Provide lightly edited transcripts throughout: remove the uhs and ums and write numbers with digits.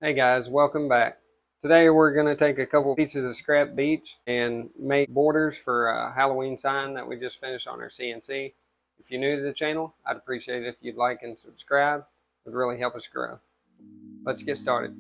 Hey guys, welcome back. Today we're going to take a couple pieces of scrap beech and make borders for a Halloween sign that we just finished on our CNC. If you're new to the channel, I'd appreciate it if you'd like and subscribe. It would really help us grow. Let's get started.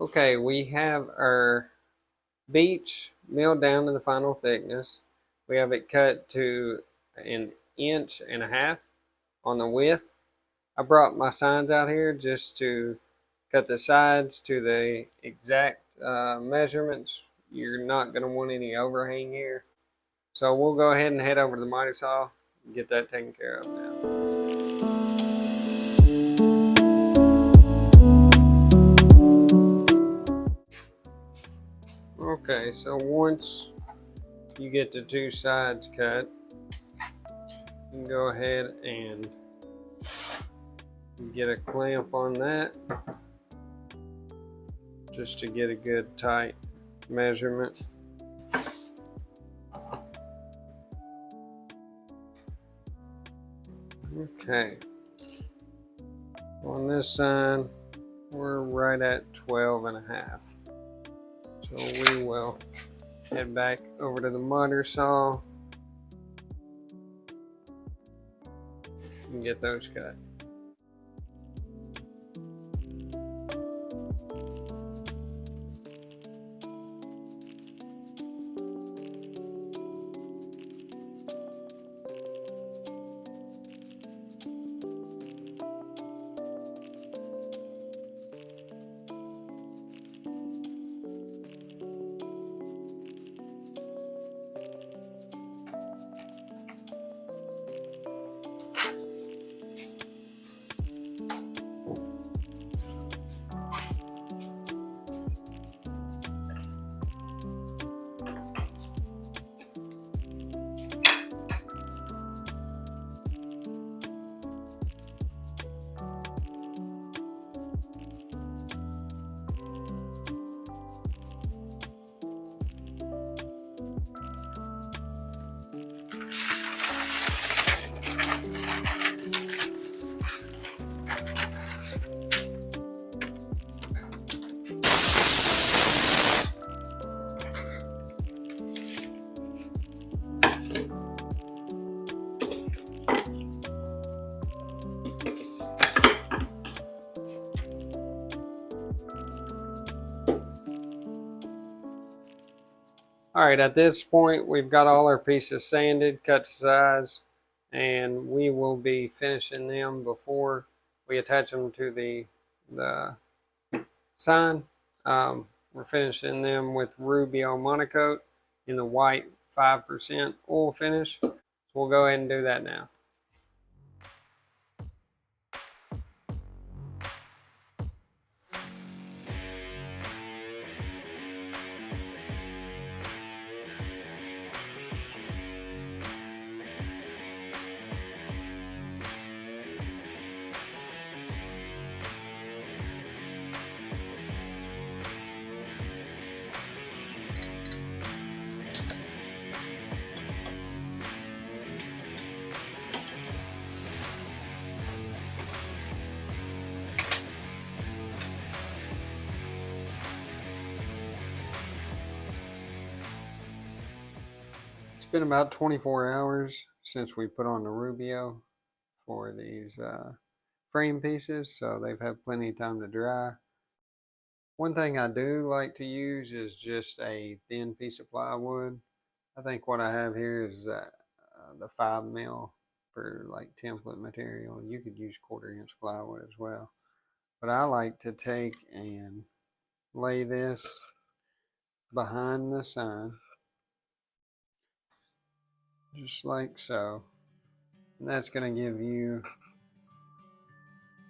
Okay, we have our beech milled down to the final thickness. We have it cut to 1.5 inches on the width. I brought my signs out here just to cut the sides to the exact measurements. You're not going to want any overhang here. So we'll go ahead and head over to the miter saw and get that taken care of now. Okay, so once you get the two sides cut, you can go ahead and get a clamp on that just to get a good tight measurement. Okay, on this side we're right at 12.5. So we will head back over to the miter saw and get those cut. All right, at this point, we've got all our pieces sanded, cut to size, and we will be finishing them before we attach them to the sign. We're finishing them with Rubio Monocoat in the white 5% oil finish. We'll go ahead and do that now. It's been about 24 hours since we put on the Rubio for these frame pieces, so they've had plenty of time to dry. One thing I do like to use is just a thin piece of plywood. I think what I have here is the 5 mil for like template material. You could use 1/4 inch plywood as well. But I like to take and lay this behind the sign, just like so. And that's going to give you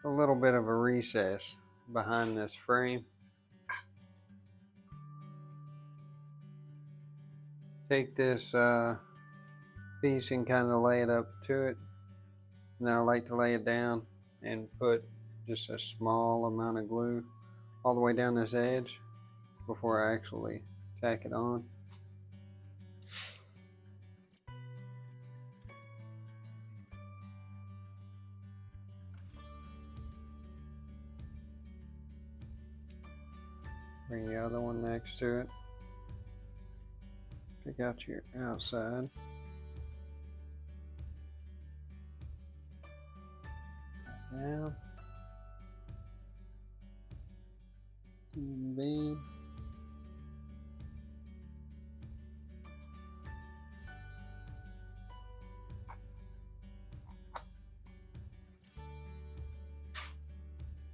a little bit of a recess behind this frame. Take this piece and kind of lay it up to it. Now I like to lay it down and put just a small amount of glue all the way down this edge before I actually tack it on. Bring the other one next to it. Pick out your outside. Now, B.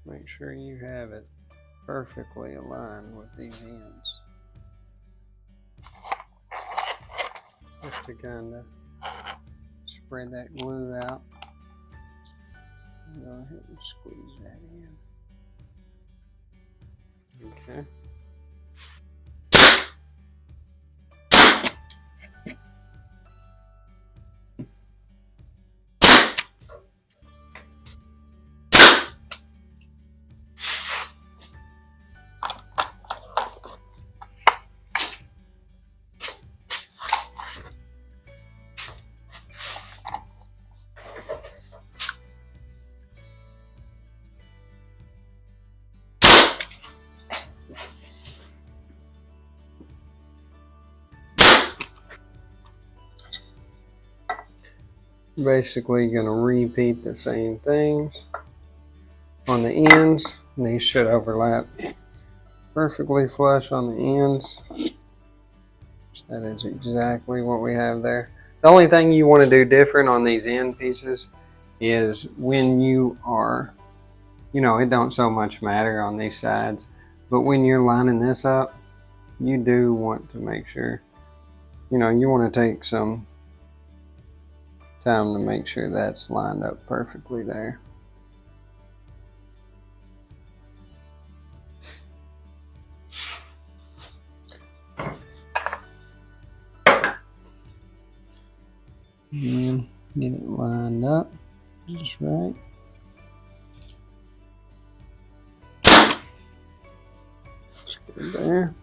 Make sure you have it perfectly aligned with these ends. Just to kind of spread that glue out. Go ahead and squeeze that in. Okay. Basically going to repeat the same things on the ends. These should overlap perfectly flush on the ends. That is exactly what we have there. The only thing you want to do different on these end pieces is when you are, it don't so much matter on these sides, but when you're lining this up, you do want to make sure, you want to take some time to make sure that's lined up perfectly there. And get it lined up just right. Just get it there.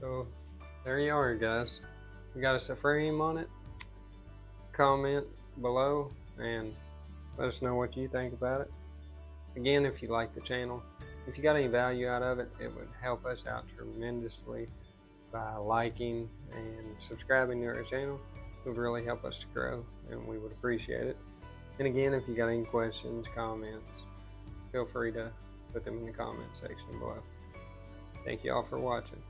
So there you are, guys. We got us a frame on it. Comment below and let us know what you think about it. Again, if you like the channel, if you got any value out of it, it would help us out tremendously by liking and subscribing to our channel. It would really help us to grow, and we would appreciate it. And again, if you got any questions, comments, feel free to put them in the comment section below. Thank you all for watching.